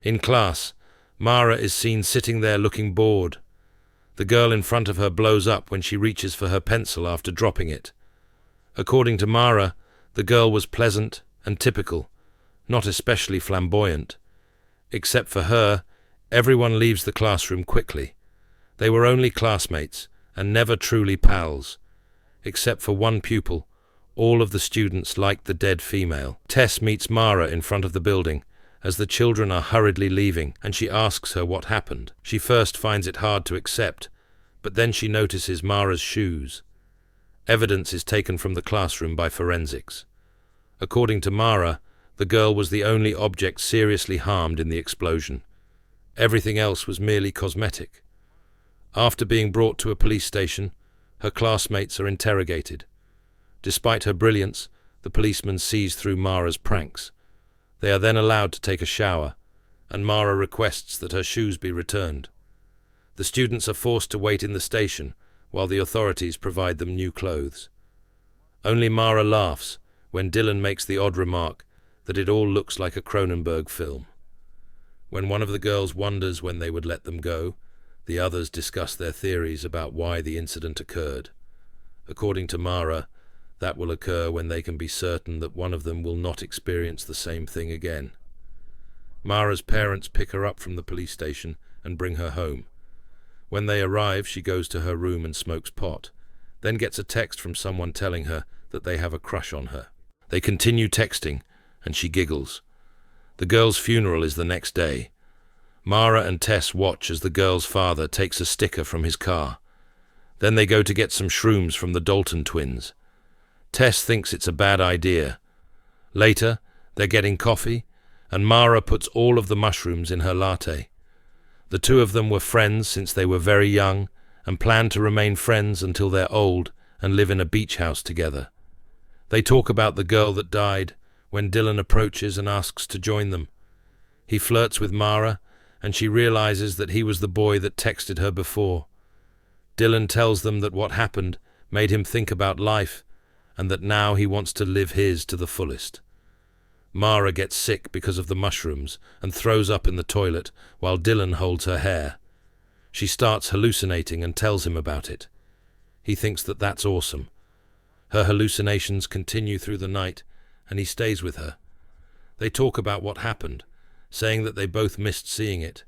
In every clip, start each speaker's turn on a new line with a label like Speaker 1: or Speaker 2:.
Speaker 1: In class, Mara is seen sitting there looking bored. The girl in front of her blows up when she reaches for her pencil after dropping it. According to Mara, the girl was pleasant and typical, not especially flamboyant. Except for her, everyone leaves the classroom quickly. They were only classmates and never truly pals. Except for one pupil, all of the students liked the dead female. Tess meets Mara in front of the building as the children are hurriedly leaving, and she asks her what happened. She first finds it hard to accept, but then she notices Mara's shoes. Evidence is taken from the classroom by forensics. According to Mara, the girl was the only object seriously harmed in the explosion. Everything else was merely cosmetic. After being brought to a police station, her classmates are interrogated. Despite her brilliance, the policeman sees through Mara's pranks. They are then allowed to take a shower, and Mara requests that her shoes be returned. The students are forced to wait in the station while the authorities provide them new clothes. Only Mara laughs when Dylan makes the odd remark that it all looks like a Cronenberg film. When one of the girls wonders when they would let them go, the others discuss their theories about why the incident occurred. According to Mara, that will occur when they can be certain that one of them will not experience the same thing again. Mara's parents pick her up from the police station and bring her home. When they arrive, she goes to her room and smokes pot, then gets a text from someone telling her that they have a crush on her. They continue texting, and she giggles. The girl's funeral is the next day. Mara and Tess watch as the girl's father takes a sticker from his car. Then they go to get some shrooms from the Dalton twins. Tess thinks it's a bad idea. Later, they're getting coffee, and Mara puts all of the mushrooms in her latte. The two of them were friends since they were very young and plan to remain friends until they're old and live in a beach house together. They talk about the girl that died when Dylan approaches and asks to join them. He flirts with Mara, and she realizes that he was the boy that texted her before. Dylan tells them that what happened made him think about life, and that now he wants to live his to the fullest. Mara gets sick because of the mushrooms and throws up in the toilet while Dylan holds her hair. She starts hallucinating and tells him about it. He thinks that that's awesome. Her hallucinations continue through the night, and he stays with her. They talk about what happened, saying that they both missed seeing it.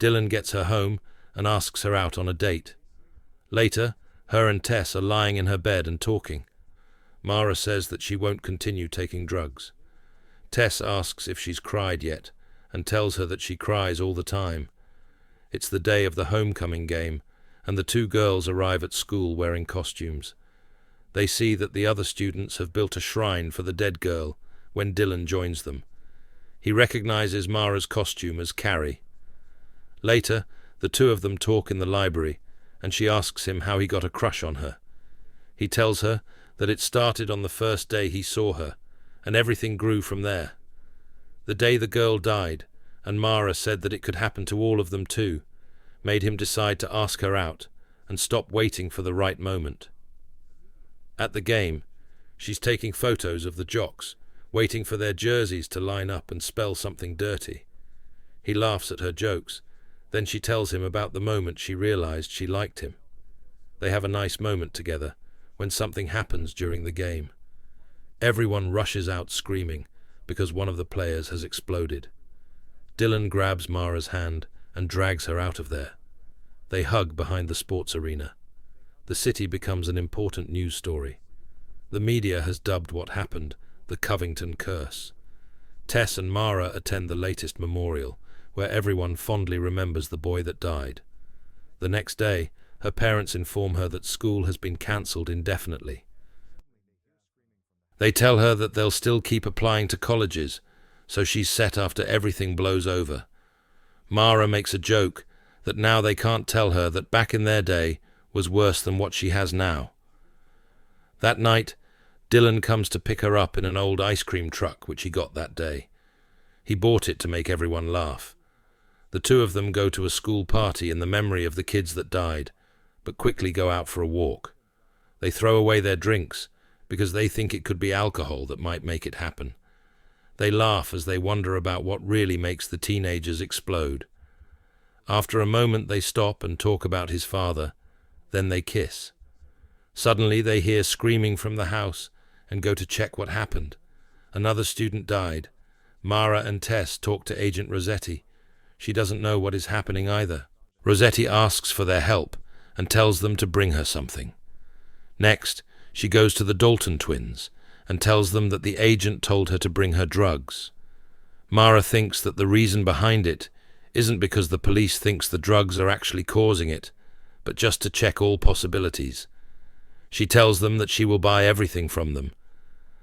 Speaker 1: Dylan gets her home and asks her out on a date. Later, her and Tess are lying in her bed and talking. Mara says that she won't continue taking drugs. Tess asks if she's cried yet, and tells her that she cries all the time. It's the day of the homecoming game, and the two girls arrive at school wearing costumes. They see that the other students have built a shrine for the dead girl when Dylan joins them. He recognizes Mara's costume as Carrie. Later, the two of them talk in the library, and she asks him how he got a crush on her. He tells her that it started on the first day he saw her, and everything grew from there. The day the girl died, and Mara said that it could happen to all of them too, made him decide to ask her out and stop waiting for the right moment. At the game, she's taking photos of the jocks, waiting for their jerseys to line up and spell something dirty. He laughs at her jokes. Then she tells him about the moment she realized she liked him. They have a nice moment together when something happens during the game. Everyone rushes out screaming because one of the players has exploded. Dylan grabs Mara's hand and drags her out of there. They hug behind the sports arena. The city becomes an important news story. The media has dubbed what happened the Covington Curse. Tess and Mara attend the latest memorial, where everyone fondly remembers the boy that died. The next day, her parents inform her that school has been cancelled indefinitely. They tell her that they'll still keep applying to colleges, so she's set after everything blows over. Mara makes a joke that now they can't tell her that back in their day was worse than what she has now. That night, Dylan comes to pick her up in an old ice cream truck which he got that day. He bought it to make everyone laugh. The two of them go to a school party in the memory of the kids that died, but quickly go out for a walk. They throw away their drinks because they think it could be alcohol that might make it happen. They laugh as they wonder about what really makes the teenagers explode. After a moment they stop and talk about his father, then they kiss. Suddenly they hear screaming from the house and go to check what happened. Another student died. Mara and Tess talk to Agent Rossetti. She doesn't know what is happening either. Rossetti asks for their help and tells them to bring her something. Next, she goes to the Dalton twins and tells them that the agent told her to bring her drugs. Mara thinks that the reason behind it isn't because the police thinks the drugs are actually causing it, but just to check all possibilities. She tells them that she will buy everything from them.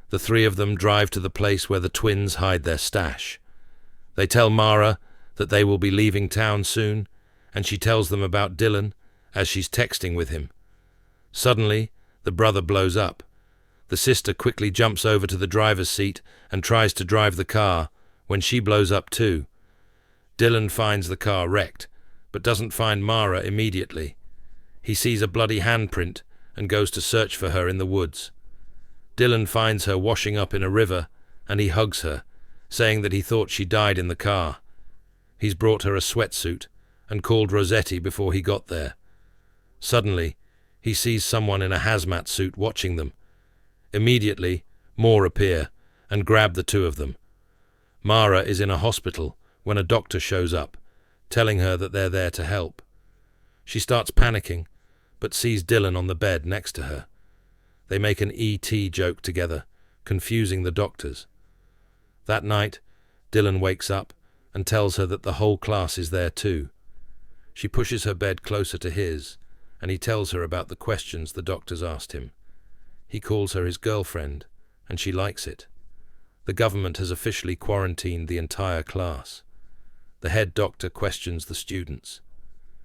Speaker 1: The three of them drive to the place where the twins hide their stash. They tell Mara that they will be leaving town soon, and she tells them about Dylan as she's texting with him. Suddenly, the brother blows up. The sister quickly jumps over to the driver's seat and tries to drive the car when she blows up too. Dylan finds the car wrecked, but doesn't find Mara immediately. He sees a bloody handprint and goes to search for her in the woods. Dylan finds her washing up in a river, and he hugs her, saying that he thought she died in the car. He's brought her a sweatsuit and called Rossetti before he got there. Suddenly, he sees someone in a hazmat suit watching them. Immediately, more appear and grab the two of them. Mara is in a hospital when a doctor shows up, telling her that they're there to help. She starts panicking, but sees Dylan on the bed next to her. They make an E.T. joke together, confusing the doctors. That night, Dylan wakes up and tells her that the whole class is there too. She pushes her bed closer to his, and he tells her about the questions the doctors asked him. He calls her his girlfriend, and she likes it. The government has officially quarantined the entire class. The head doctor questions the students.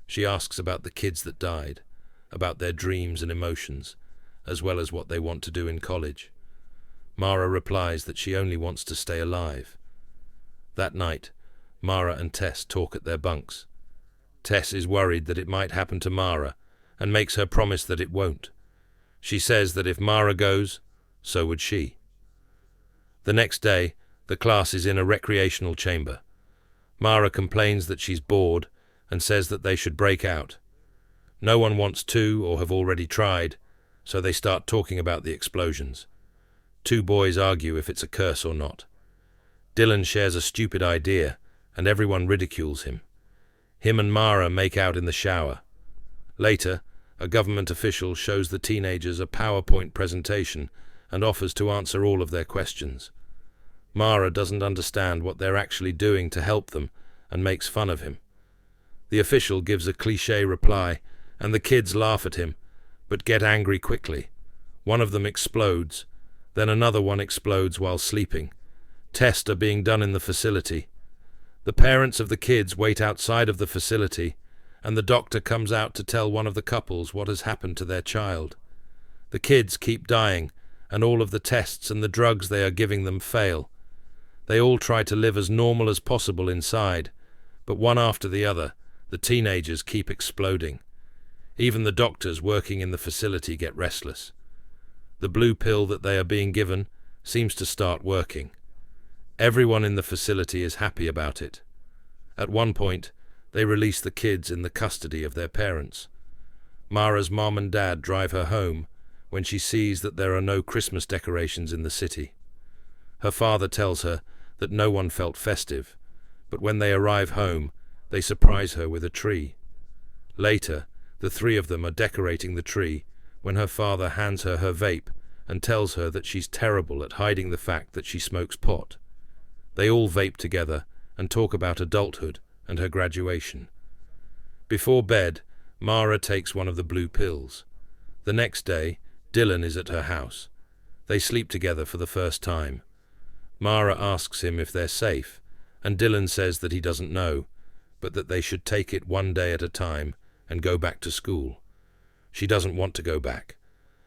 Speaker 1: She asks about the kids that died, about their dreams and emotions, as well as what they want to do in college. Mara replies that she only wants to stay alive. That night, Mara and Tess talk at their bunks. Tess is worried that it might happen to Mara and makes her promise that it won't. She says that if Mara goes, so would she. The next day, the class is in a recreational chamber. Mara complains that she's bored and says that they should break out. No one wants to or have already tried, so they start talking about the explosions. Two boys argue if it's a curse or not. Dylan shares a stupid idea, and everyone ridicules him. Him and Mara make out in the shower. Later, a government official shows the teenagers a PowerPoint presentation and offers to answer all of their questions. Mara doesn't understand what they're actually doing to help them and makes fun of him. The official gives a cliché reply, and the kids laugh at him, but get angry quickly. One of them explodes, then another one explodes while sleeping. Tests are being done in the facility. The parents of the kids wait outside of the facility, and the doctor comes out to tell one of the couples what has happened to their child. The kids keep dying, and all of the tests and the drugs they are giving them fail. They all try to live as normal as possible inside, but one after the other, the teenagers keep exploding. Even the doctors working in the facility get restless. The blue pill that they are being given seems to start working. Everyone in the facility is happy about it. At one point, they release the kids in the custody of their parents. Mara's mom and dad drive her home when she sees that there are no Christmas decorations in the city. Her father tells her that no one felt festive, but when they arrive home, they surprise her with a tree. Later, the three of them are decorating the tree when her father hands her her vape and tells her that she's terrible at hiding the fact that she smokes pot. They all vape together and talk about adulthood and her graduation. Before bed, Mara takes one of the blue pills. The next day, Dylan is at her house. They sleep together for the first time. Mara asks him if they're safe, and Dylan says that he doesn't know, but that they should take it one day at a time and go back to school. She doesn't want to go back.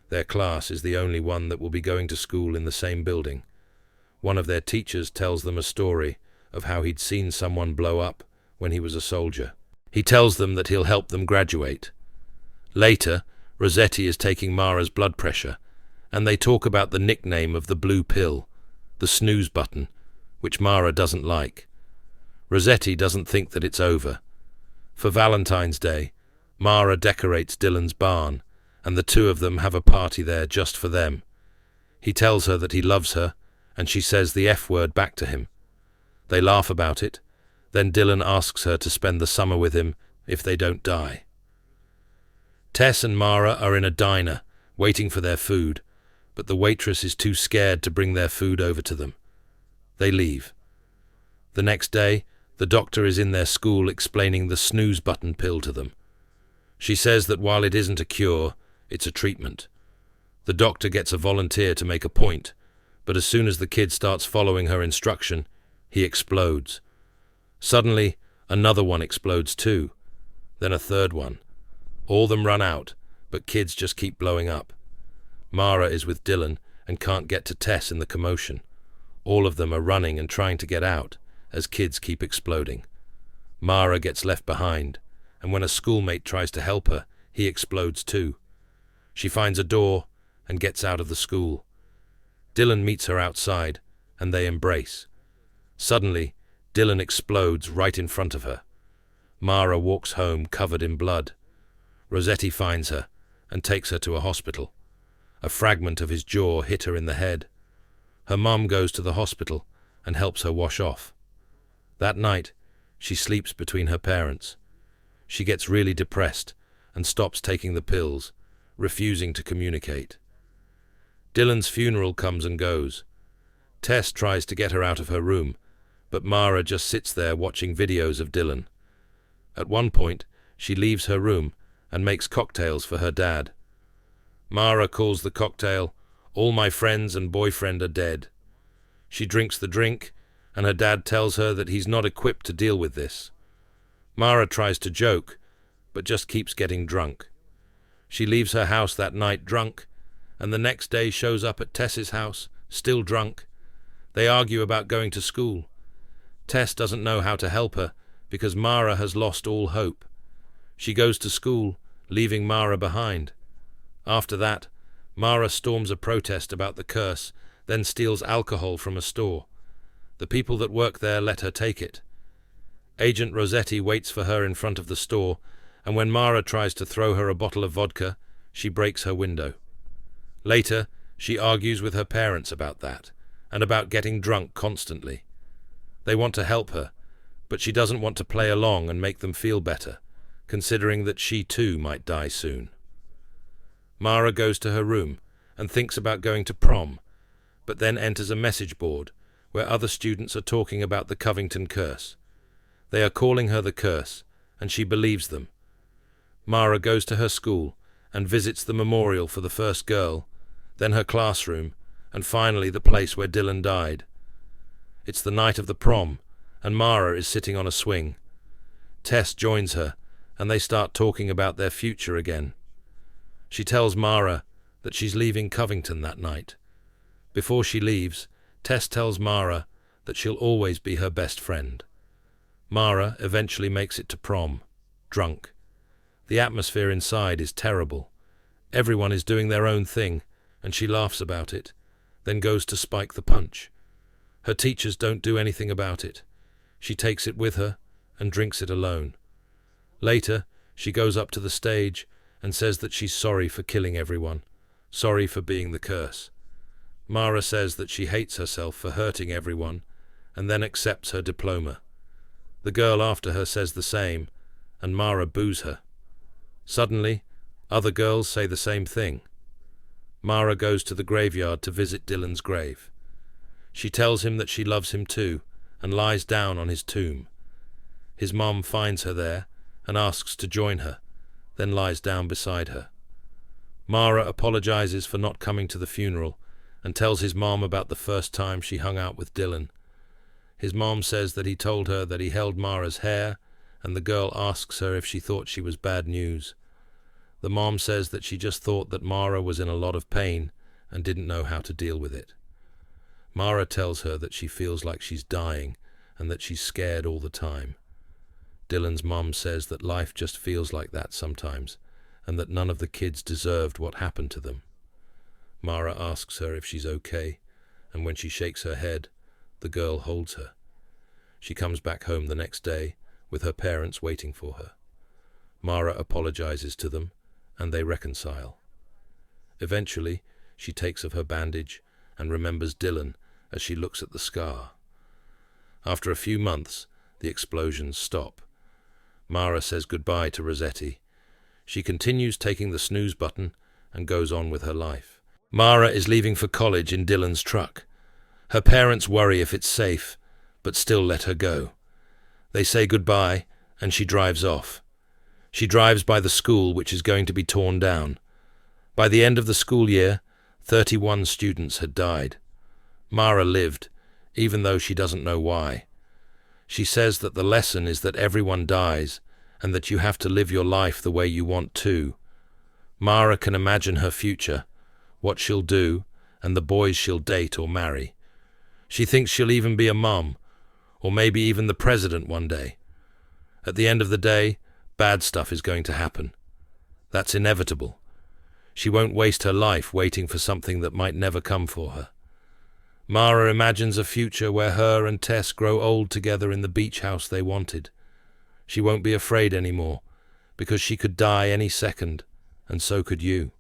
Speaker 1: Their class is the only one that will be going to school in the same building. One of their teachers tells them a story of how he'd seen someone blow up when he was a soldier. He tells them that he'll help them graduate. Later, Rossetti is taking Mara's blood pressure, and they talk about the nickname of the blue pill, the snooze button, which Mara doesn't like. Rossetti doesn't think that it's over. For Valentine's Day, Mara decorates Dylan's barn, and the two of them have a party there just for them. He tells her that he loves her, and she says the F word back to him. They laugh about it. Then Dylan asks her to spend the summer with him if they don't die. Tess and Mara are in a diner, waiting for their food, but the waitress is too scared to bring their food over to them. They leave. The next day, the doctor is in their school explaining the snooze button pill to them. She says that while it isn't a cure, it's a treatment. The doctor gets a volunteer to make a point, but as soon as the kid starts following her instruction, he explodes. Suddenly, another one explodes too, then a third one. All them run out, but kids just keep blowing up. Mara is with Dylan and can't get to Tess in the commotion. All of them are running and trying to get out, as kids keep exploding. Mara gets left behind, and when a schoolmate tries to help her, he explodes too. She finds a door and gets out of the school. Dylan meets her outside, and they embrace. Suddenly, Dylan explodes right in front of her. Mara walks home covered in blood. Rossetti finds her and takes her to a hospital. A fragment of his jaw hit her in the head. Her mum goes to the hospital and helps her wash off. That night, she sleeps between her parents. She gets really depressed and stops taking the pills, refusing to communicate. Dylan's funeral comes and goes. Tess tries to get her out of her room, but Mara just sits there watching videos of Dylan. At one point, she leaves her room and makes cocktails for her dad. Mara calls the cocktail, "All my friends and boyfriend are dead." She drinks the drink, and her dad tells her that he's not equipped to deal with this. Mara tries to joke, but just keeps getting drunk. She leaves her house that night drunk, and the next day shows up at Tess's house, still drunk. They argue about going to school. Tess doesn't know how to help her, because Mara has lost all hope. She goes to school, leaving Mara behind. After that, Mara storms a protest about the curse, then steals alcohol from a store. The people that work there let her take it. Agent Rossetti waits for her in front of the store, and when Mara tries to throw her a bottle of vodka, she breaks her window. Later, she argues with her parents about that, and about getting drunk constantly. They want to help her, but she doesn't want to play along and make them feel better, considering that she too might die soon. Mara goes to her room and thinks about going to prom, but then enters a message board where other students are talking about the Covington curse. They are calling her the curse, and she believes them. Mara goes to her school and visits the memorial for the first girl, then her classroom, and finally the place where Dylan died. It's the night of the prom, and Mara is sitting on a swing. Tess joins her, and they start talking about their future again. She tells Mara that she's leaving Covington that night. Before she leaves, Tess tells Mara that she'll always be her best friend. Mara eventually makes it to prom, drunk. The atmosphere inside is terrible. Everyone is doing their own thing, and she laughs about it, then goes to spike the punch. Her teachers don't do anything about it. She takes it with her and drinks it alone. Later, she goes up to the stage and says that she's sorry for killing everyone, sorry for being the curse. Mara says that she hates herself for hurting everyone, and then accepts her diploma. The girl after her says the same, and Mara boos her. Suddenly, other girls say the same thing. Mara goes to the graveyard to visit Dylan's grave. She tells him that she loves him too, and lies down on his tomb. His mom finds her there and asks to join her, then lies down beside her. Mara apologizes for not coming to the funeral and tells his mom about the first time she hung out with Dylan. His mom says that he told her that he held Mara's hair, and the girl asks her if she thought she was bad news. The mom says that she just thought that Mara was in a lot of pain and didn't know how to deal with it. Mara tells her that she feels like she's dying and that she's scared all the time. Dylan's mom says that life just feels like that sometimes, and that none of the kids deserved what happened to them. Mara asks her if she's okay, and when she shakes her head, The girl holds her. She comes back home the next day, with her parents waiting for her. Mara apologizes to them, and they reconcile. Eventually, she takes off her bandage and remembers Dylan as she looks at the scar. After a few months, the explosions stop. Mara says goodbye to Rossetti. She continues taking the snooze button and goes on with her life. Mara is leaving for college in Dylan's truck. Her parents worry if it's safe, but still let her go. They say goodbye, and she drives off. She drives by the school, which is going to be torn down. By the end of the school year, 31 students had died. Mara lived, even though she doesn't know why. She says that the lesson is that everyone dies, and that you have to live your life the way you want to. Mara can imagine her future, what she'll do, and the boys she'll date or marry. She thinks she'll even be a mum, or maybe even the president one day. At the end of the day, bad stuff is going to happen. That's inevitable. She won't waste her life waiting for something that might never come for her. Mara imagines a future where her and Tess grow old together in the beach house they wanted. She won't be afraid anymore, because she could die any second, and so could you.